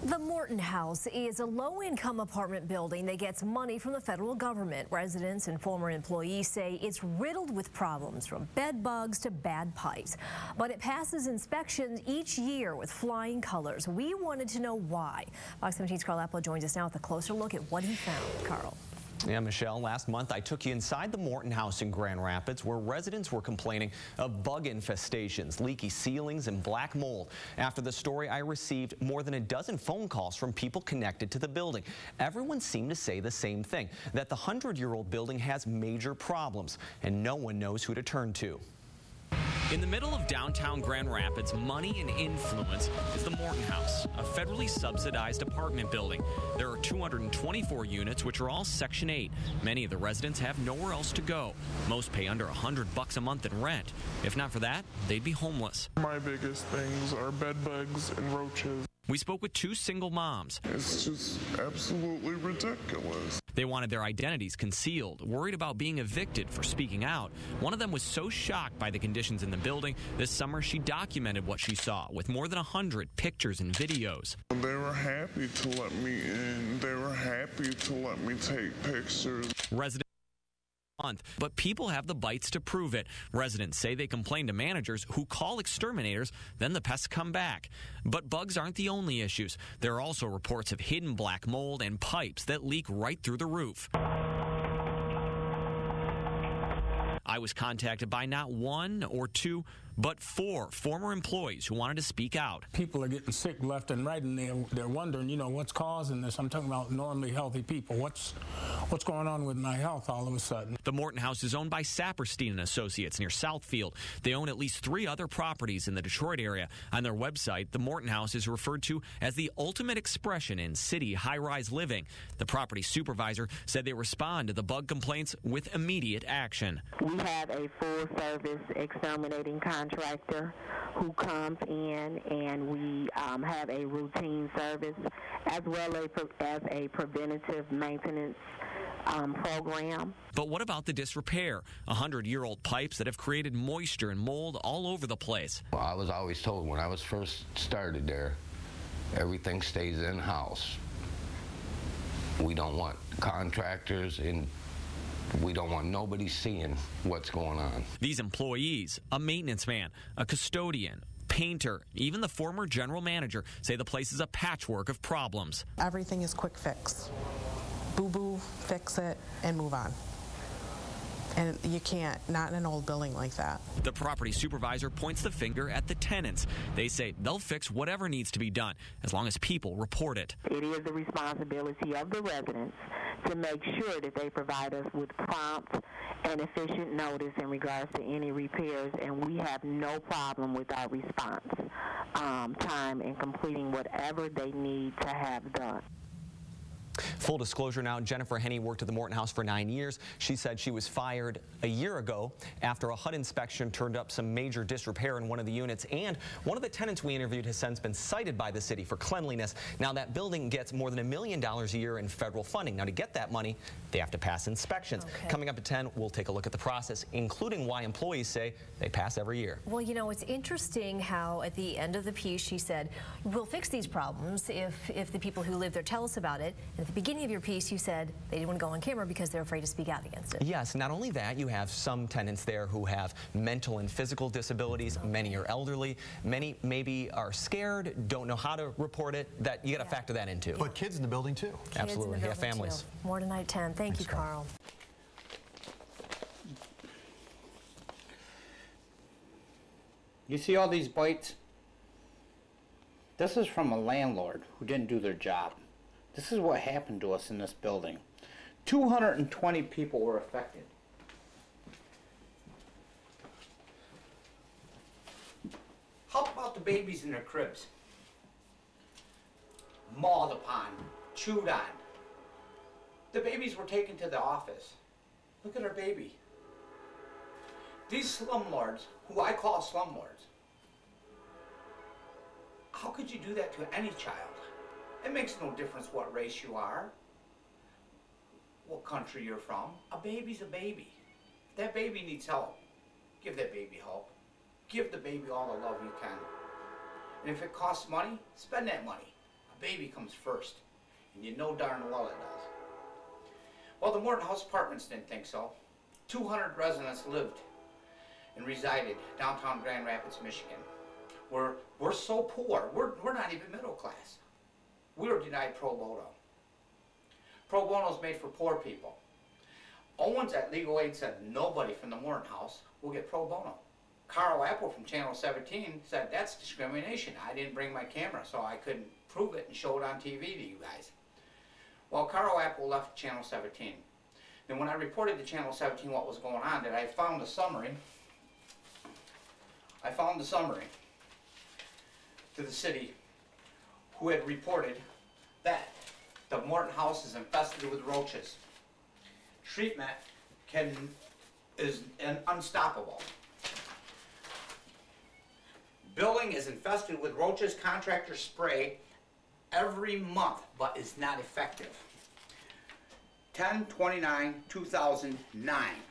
The Morton House is a low-income apartment building that gets money from the federal government. Residents and former employees say it's riddled with problems, from bed bugs to bad pipes. But it passes inspections each year with flying colors. We wanted to know why. Fox 17's Carl Apple joins us now with a closer look at what he found. Carl. Yeah, Michelle, last month I took you inside the Morton House in Grand Rapids, where residents were complaining of bug infestations, leaky ceilings, and black mold. After the story, I received more than a dozen phone calls from people connected to the building. Everyone seemed to say the same thing, that the 100-year-old building has major problems, and no one knows who to turn to. In the middle of downtown Grand Rapids, money and influence is the Morton House, a federally subsidized apartment building. There are 224 units, which are all Section 8. Many of the residents have nowhere else to go. Most pay under $100 a month in rent. If not for that, they'd be homeless. My biggest things are bed bugs and roaches. We spoke with two single moms. It's just absolutely ridiculous. They wanted their identities concealed, worried about being evicted for speaking out. One of them was so shocked by the conditions in the building, this summer she documented what she saw with more than 100 pictures and videos. They were happy to let me in. They were happy to let me take pictures. Residents month, but people have the bites to prove it. Residents say they complain to managers who call exterminators, then the pests come back. But bugs aren't the only issues. There are also reports of hidden black mold and pipes that leak right through the roof. I was contacted by not one or two, but 4 former employees who wanted to speak out. People are getting sick left and right, and they're wondering, you know, what's causing this. I'm talking about normally healthy people. What's going on with my health all of a sudden? The Morton House is owned by Saperstein & Associates near Southfield. They own at least 3 other properties in the Detroit area. On their website, the Morton House is referred to as the ultimate expression in city high-rise living. The property supervisor said they respond to the bug complaints with immediate action. We have a full-service exterminating contractor who comes in, and we have a routine service as well as a preventative maintenance program. But what about the disrepair? 100-year-old pipes that have created moisture and mold all over the place. Well, I was always told when I was first started there, everything stays in-house. We don't want contractors in. We don't want nobody seeing what's going on. These employees, a maintenance man, a custodian, painter, even the former general manager, say the place is a patchwork of problems. Everything is quick fix. Boo-boo, fix it, and move on. And you can't, not in an old building like that. The property supervisor points the finger at the tenants. They say they'll fix whatever needs to be done, as long as people report it. It is the responsibility of the residents to make sure that they provide us with prompt and efficient notice in regards to any repairs, and we have no problem with our response time and completing whatever they need to have done. Full disclosure now, Jennifer Henney worked at the Morton House for 9 years. She said she was fired a year ago after a HUD inspection turned up some major disrepair in one of the units. And one of the tenants we interviewed has since been cited by the city for cleanliness. Now, that building gets more than $1 million a year in federal funding. Now, to get that money, they have to pass inspections. Okay. Coming up at 10, we'll take a look at the process, including why employees say they pass every year. Well, you know, it's interesting how at the end of the piece she said, we'll fix these problems if the people who live there tell us about it. And at the beginning of your piece, you said they didn't want to go on camera because they're afraid to speak out against it. Yes, not only that, you have some tenants there who have mental and physical disabilities. Many are elderly. Many maybe are scared, don't know how to report it. That you got to factor that in too. But kids in the building too. Absolutely, yeah, families. Too. More tonight 10. Thank you, Carl. You see all these bites? This is from a landlord who didn't do their job. This is what happened to us in this building. 220 people were affected. How about the babies in their cribs? Mauled upon, chewed on. The babies were taken to the office. Look at our baby. These slumlords, who I call slumlords, how could you do that to any child? It makes no difference what race you are, what country you're from. A baby's a baby. If that baby needs help, give that baby help. Give the baby all the love you can. And if it costs money, spend that money. A The baby comes first, and you know darn well it does. Well, the Morton House Apartments didn't think so. 200 residents lived and resided downtown Grand Rapids, Michigan. We're so poor, we're not even middle class. We were denied pro bono. Pro bono is made for poor people. Owens at Legal Aid said nobody from the Morton House will get pro bono. Carl Apple from Channel 17 said that's discrimination. I didn't bring my camera, so I couldn't prove it and show it on TV to you guys. Well, Carl Apple left Channel 17. Then when I reported to Channel 17 what was going on, I found the summary. I found the summary to the city who had reported that the Morton House is infested with roaches. Treatment is unstoppable. Building is infested with roaches. Contractors spray every month, but is not effective. 10/29/2009.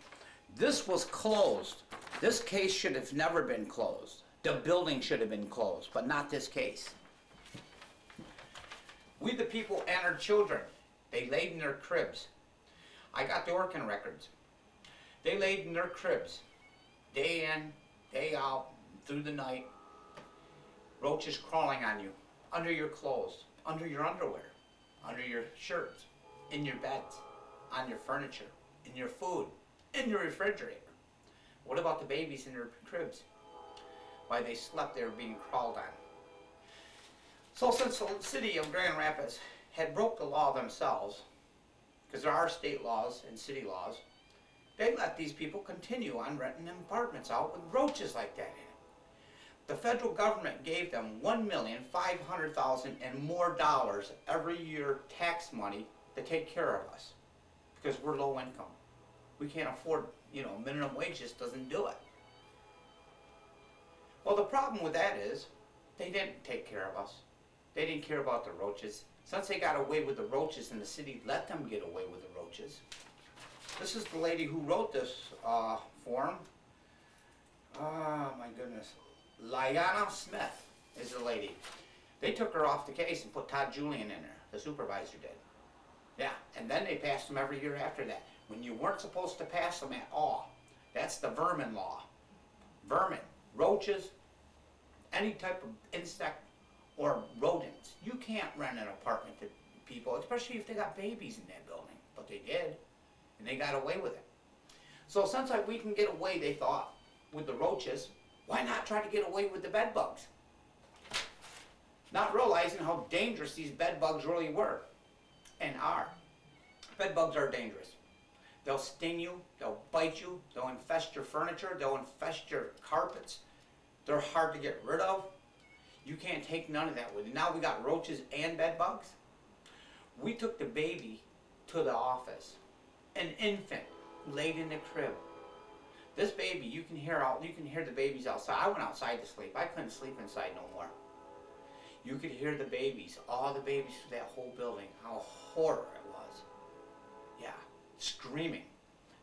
This was closed. This case should have never been closed. The building should have been closed, but not this case. We the people and our children, they laid in their cribs. I got the Orkin records. They laid in their cribs, day in, day out, through the night. Roaches crawling on you, under your clothes, under your underwear, under your shirts, in your beds, on your furniture, in your food, in your refrigerator. What about the babies in their cribs? While they slept, they were being crawled on. So since the city of Grand Rapids had broke the law themselves, because there are state laws and city laws, they let these people continue on renting them apartments out with roaches like that in it. The federal government gave them $1,500,000 and more dollars every year tax money to take care of us, because we're low income. We can't afford, minimum wage just doesn't do it. Well, the problem with that is they didn't take care of us. They didn't care about the roaches. Since they got away with the roaches and the city let them get away with the roaches. This is the lady who wrote this form. Oh my goodness. Liana Smith is the lady. They took her off the case and put Todd Julian in there. The supervisor did. Yeah, and then they passed them every year after that. When you weren't supposed to pass them at all. That's the vermin law. Vermin, roaches, any type of insect or rodents. You can't rent an apartment to people, especially if they got babies in that building. But they did, and they got away with it. So since we can get away, they thought, with the roaches, why not try to get away with the bedbugs? Not realizing how dangerous these bedbugs really were and are. Bedbugs are dangerous. They'll sting you, they'll bite you, they'll infest your furniture, they'll infest your carpets. They're hard to get rid of. You can't take none of that with you. Now we got roaches and bedbugs. We took the baby to the office. An infant laid in the crib. This baby, you can hear the babies outside. I went outside to sleep. I couldn't sleep inside no more. You could hear the babies, all the babies through that whole building, how horror it was. Yeah, screaming.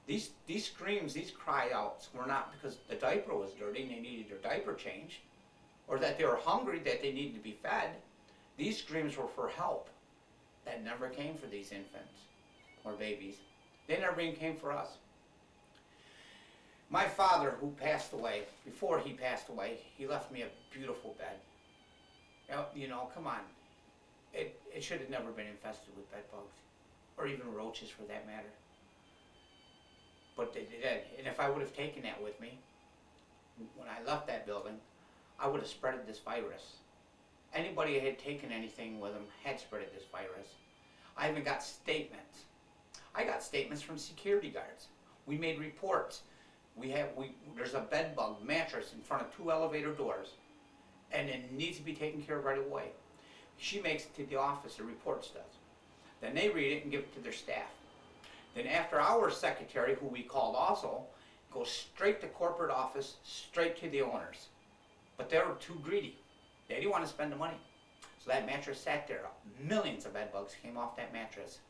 These screams, these cry outs were not because the diaper was dirty and they needed their diaper changed, or that they were hungry, that they needed to be fed. These screams were for help. That never came for these infants or babies. They never even came for us. My father, who passed away, before he passed away, he left me a beautiful bed. Come on. It should have never been infested with bedbugs, or even roaches for that matter. But they did. And if I would have taken that with me, when I left that building, I would have spreaded this virus. Anybody that had taken anything with them had spreaded this virus. I even got statements. I got statements from security guards. We made reports. There's a bedbug mattress in front of 2 elevator doors, and it needs to be taken care of right away. She makes it to the office, the reports does. Then they read it and give it to their staff. Then after our secretary, who we called also, goes straight to corporate office, straight to the owners. But they were too greedy. They didn't want to spend the money. So that mattress sat there. Millions of bedbugs came off that mattress,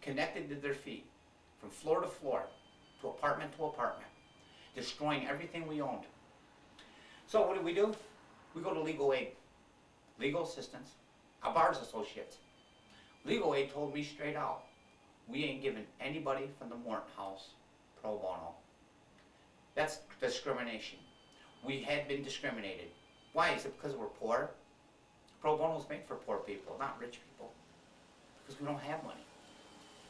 connected to their feet, from floor to floor, to apartment, destroying everything we owned. So what do? We go to legal aid, legal assistance. bars associates. Legal aid told me straight out, we ain't giving anybody from the Morton House pro bono. That's discrimination. We had been discriminated. Why? Is it because we're poor? Pro bono is made for poor people, not rich people. Because we don't have money.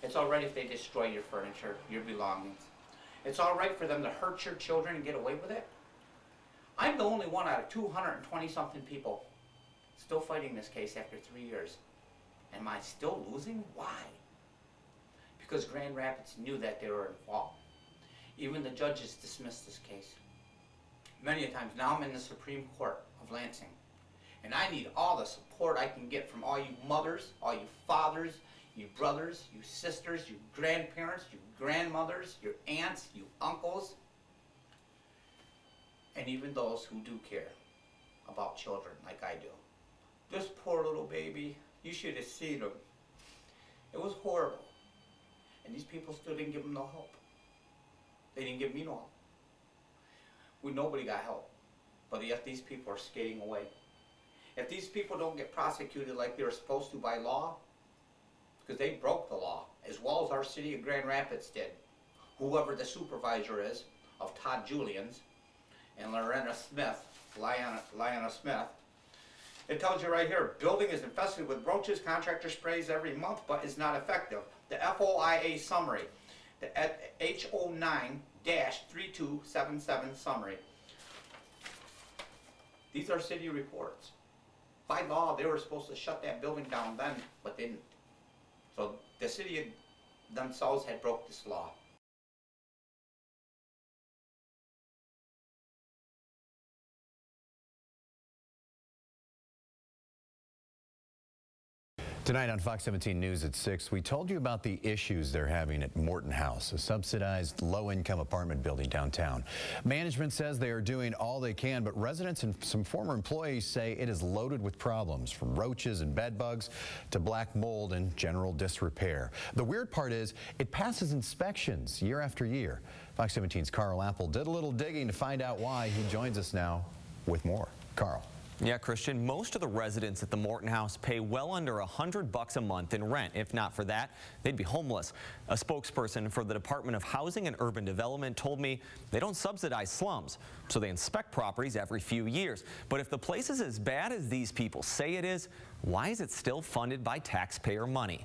It's all right if they destroy your furniture, your belongings. It's all right for them to hurt your children and get away with it. I'm the only one out of 220-something people still fighting this case after 3 years. Am I still losing? Why? Because Grand Rapids knew that they were in fault. Even the judges dismissed this case. Many a times now I'm in the Supreme Court of Lansing, and I need all the support I can get from all you mothers, all you fathers, you brothers, you sisters, you grandparents, you grandmothers, your aunts, you uncles, and even those who do care about children like I do. This poor little baby, you should have seen him. It was horrible. And these people still didn't give him no help. They didn't give me no help. Nobody got help. But yet these people are skating away. If these people don't get prosecuted like they're supposed to by law, because they broke the law, as well as our city of Grand Rapids did, whoever the supervisor is of Todd Julian's and Lyanna Smith, it tells you right here, building is infested with roaches, contractor sprays every month, but is not effective. The FOIA summary, the H09-3277 summary. These are city reports. By law, they were supposed to shut that building down then, but they didn't. So the city themselves had broke this law. Tonight on Fox 17 News at 6, we told you about the issues they're having at Morton House, a subsidized low-income apartment building downtown. Management says they are doing all they can, but residents and some former employees say it is loaded with problems, from roaches and bedbugs to black mold and general disrepair. The weird part is it passes inspections year after year. Fox 17's Carl Apple did a little digging to find out why. He joins us now with more. Carl. Yeah, Christian, most of the residents at the Morton House pay well under $100 a month in rent. If not for that, they'd be homeless. A spokesperson for the Department of Housing and Urban Development told me they don't subsidize slums, so they inspect properties every few years. But if the place is as bad as these people say it is, why is it still funded by taxpayer money?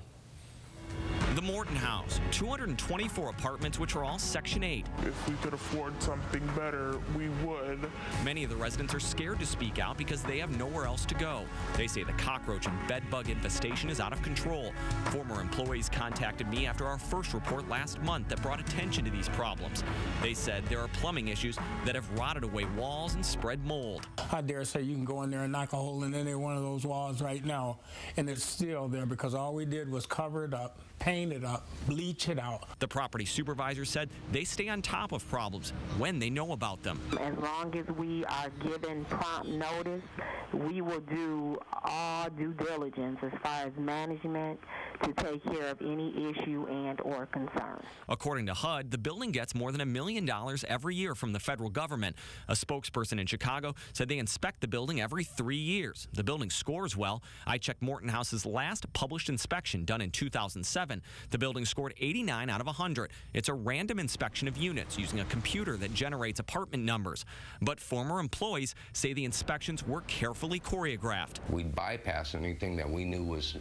The Morton House, 224 apartments, which are all Section 8. If we could afford something better, we would. Many of the residents are scared to speak out because they have nowhere else to go. They say the cockroach and bedbug infestation is out of control. Former employees contacted me after our first report last month that brought attention to these problems. They said there are plumbing issues that have rotted away walls and spread mold. I dare say you can go in there and knock a hole in any one of those walls right now, and it's still there because all we did was cover it up, paint it up, bleach it out. The property supervisor said they stay on top of problems when they know about them. As long as we are given prompt notice, we will do all due diligence as far as management to take care of any issue and or concern. According to HUD, the building gets more than $1 million every year from the federal government. A spokesperson in Chicago said they inspect the building every 3 years. The building scores well. I checked Morton House's last published inspection done in 2007. The building scored 89 out of 100. It's a random inspection of units using a computer that generates apartment numbers. But former employees say the inspections were carefully choreographed. We'd bypass anything that we knew was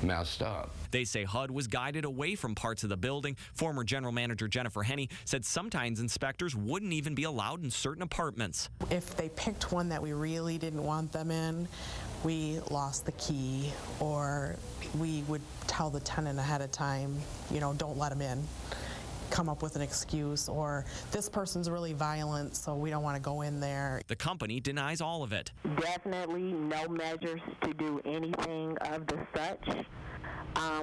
messed up. They say HUD was guided away from parts of the building. Former general manager Jennifer Henney said sometimes inspectors wouldn't even be allowed in certain apartments. If they picked one that we really didn't want them in, we lost the key, or we would tell the tenant ahead of time, you know, don't let them in. Come up with an excuse, or this person's really violent, so we don't want to go in there. The company denies all of it. Definitely no measures to do anything of the such.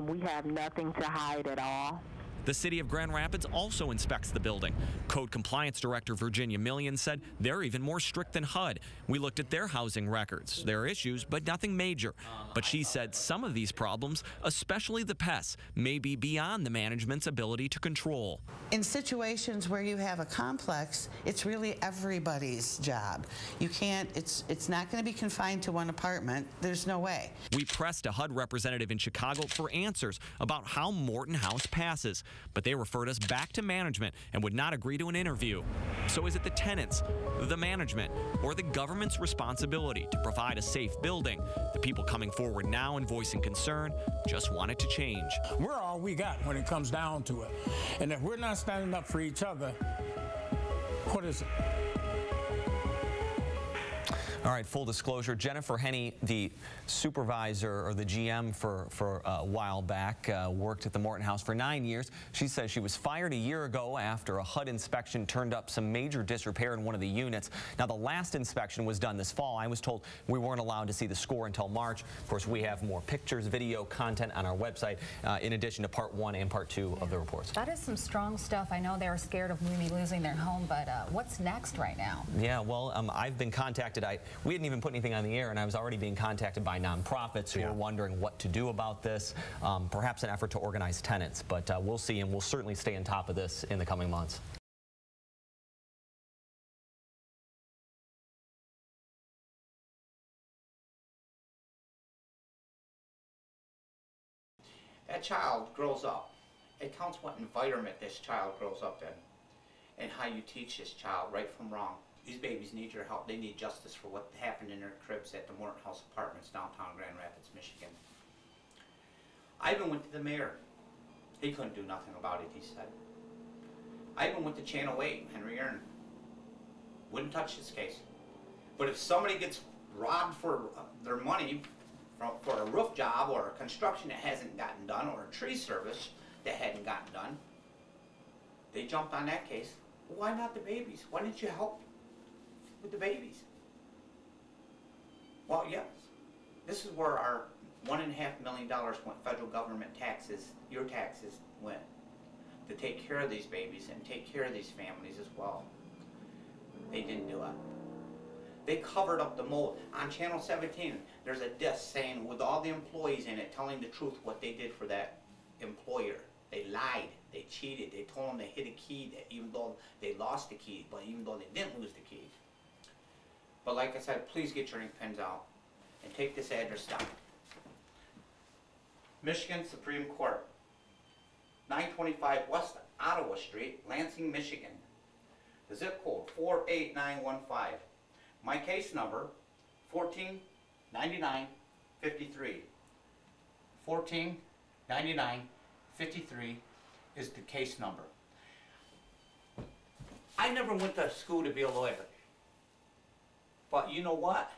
We have nothing to hide at all. The city of Grand Rapids also inspects the building. Code Compliance Director Virginia Millian said they're even more strict than HUD. We looked at their housing records. There are issues, but nothing major. But she said some of these problems, especially the pests, may be beyond the management's ability to control. In situations where you have a complex, it's really everybody's job. You can't, it's not going to be confined to one apartment. There's no way. We pressed a HUD representative in Chicago for answers about how Morton House passes, but they referred us back to management and would not agree to an interview. So is it the tenants, the management, or the government's responsibility to provide a safe building? The people coming forward now and voicing concern just want it to change. We're all we got when it comes down to it. And if we're not standing up for each other, what is it? All right, full disclosure, Jennifer Henney, the supervisor or the GM for a while back, worked at the Morton House for 9 years. She says she was fired a year ago after a HUD inspection turned up some major disrepair in one of the units. Now, the last inspection was done this fall. I was told we weren't allowed to see the score until March. Of course, we have more pictures, video, content on our website, in addition to part 1 and part 2 of the reports. That is some strong stuff. I know they were scared of maybe losing their home, but what's next right now? Yeah, well, I've been contacted. We hadn't even put anything on the air, and I was already being contacted by nonprofits who are wondering what to do about this, perhaps an effort to organize tenants. But we'll see, and we'll certainly stay on top of this in the coming months. That child grows up. It counts what environment this child grows up in and how you teach this child right from wrong. These babies need your help. They need justice for what happened in their cribs at the Morton House Apartments, downtown Grand Rapids, Michigan. I even went to the mayor. He couldn't do nothing about it, he said. I even went to Channel 8, Henry Aaron. Wouldn't touch this case. But if somebody gets robbed for their money for a roof job or a construction that hasn't gotten done or a tree service that hadn't gotten done, they jumped on that case. Well, why not the babies? Why didn't you help with the babies? Well, yes. This is where our $1.5 million went federal government taxes, your taxes went, to take care of these babies and take care of these families as well. They didn't do it. They covered up the mold. On Channel 17, there's a disc saying with all the employees in it telling the truth what they did for that employer. They lied, they cheated, they told them they hid a key, that even though they lost the key, but even though they didn't lose the key. But like I said, please get your ink pens out and take this address down. Michigan Supreme Court, 925 West Ottawa Street, Lansing, Michigan. The zip code 48915. My case number 149953. 149953 is the case number. I never went to school to be a lawyer. But you know what?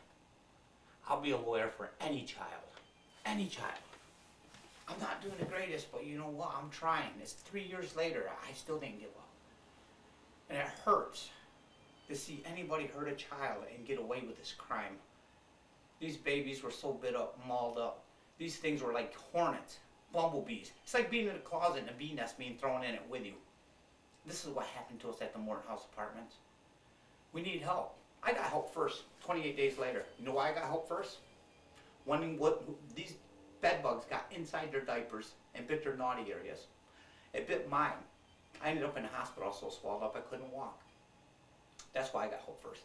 I'll be a lawyer for any child. Any child. I'm not doing the greatest, but you know what? I'm trying. It's 3 years later. I still didn't give up. And it hurts to see anybody hurt a child and get away with this crime. These babies were so bit up, mauled up. These things were like hornets, bumblebees. It's like being in a closet and a bee nest being thrown in it with you. This is what happened to us at the Morton House Apartments. We need help. I got help first, 28 days later. You know why I got help first? These bedbugs got inside their diapers and bit their naughty areas. It bit mine. I ended up in the hospital so swelled up I couldn't walk. That's why I got help first.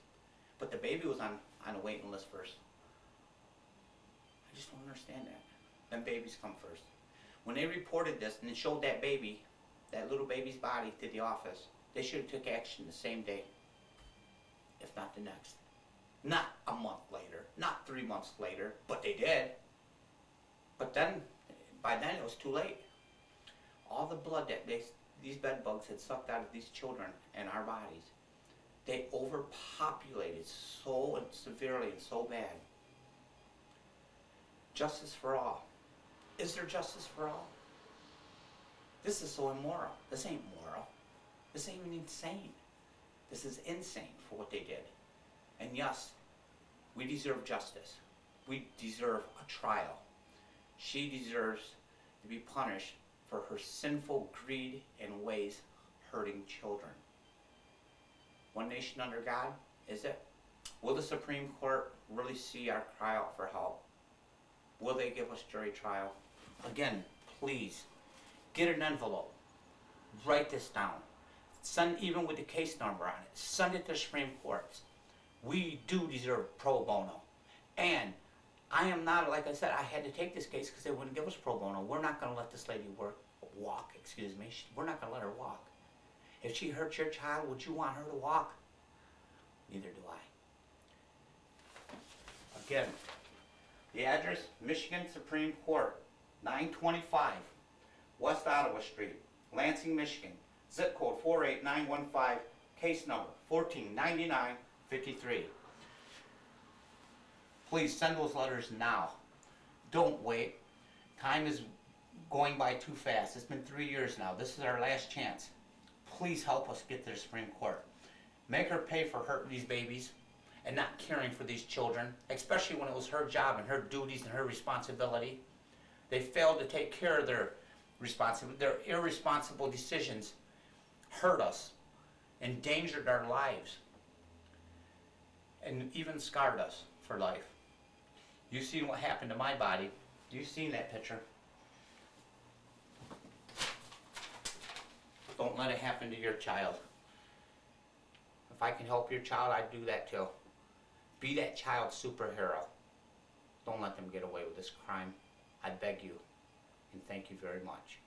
But the baby was on a waiting list first. I just don't understand that. Them babies come first. When they reported this and they showed that baby, that little baby's body to the office, they should have took action the same day, if not the next. Not a month later, not 3 months later, but they did. But then, by then it was too late. All the blood that these bed bugs had sucked out of these children and our bodies, they overpopulated so severely and so bad. Justice for all. Is there justice for all? This is so immoral. This ain't moral. This ain't even insane. This is insane for what they did. And yes, we deserve justice. We deserve a trial. She deserves to be punished for her sinful greed and ways hurting children. One nation under God, is it? Will the Supreme Court really see our cry out for help? Will they give us jury trial? Again, please, get an envelope. Write this down. Send, even with the case number on it, send it to the Supreme Court. We do deserve pro bono. And I am not, like I said, I had to take this case because they wouldn't give us pro bono. We're not going to let this lady walk. We're not going to let her walk. If she hurt your child, would you want her to walk? Neither do I. Again, the address, Michigan Supreme Court, 925 West Ottawa Street, Lansing, Michigan. Zip code 48915, case number 149953. Please send those letters now. Don't wait. Time is going by too fast. It's been 3 years now. This is our last chance. Please help us get to the Supreme Court. Make her pay for hurting these babies and not caring for these children, especially when it was her job and her duties and her responsibility. They failed to take care of their irresponsible decisions hurt us, endangered our lives, and even scarred us for life. You've seen what happened to my body. You've seen that picture. Don't let it happen to your child. If I can help your child, I'd do that too. Be that child's superhero. Don't let them get away with this crime. I beg you, and thank you very much.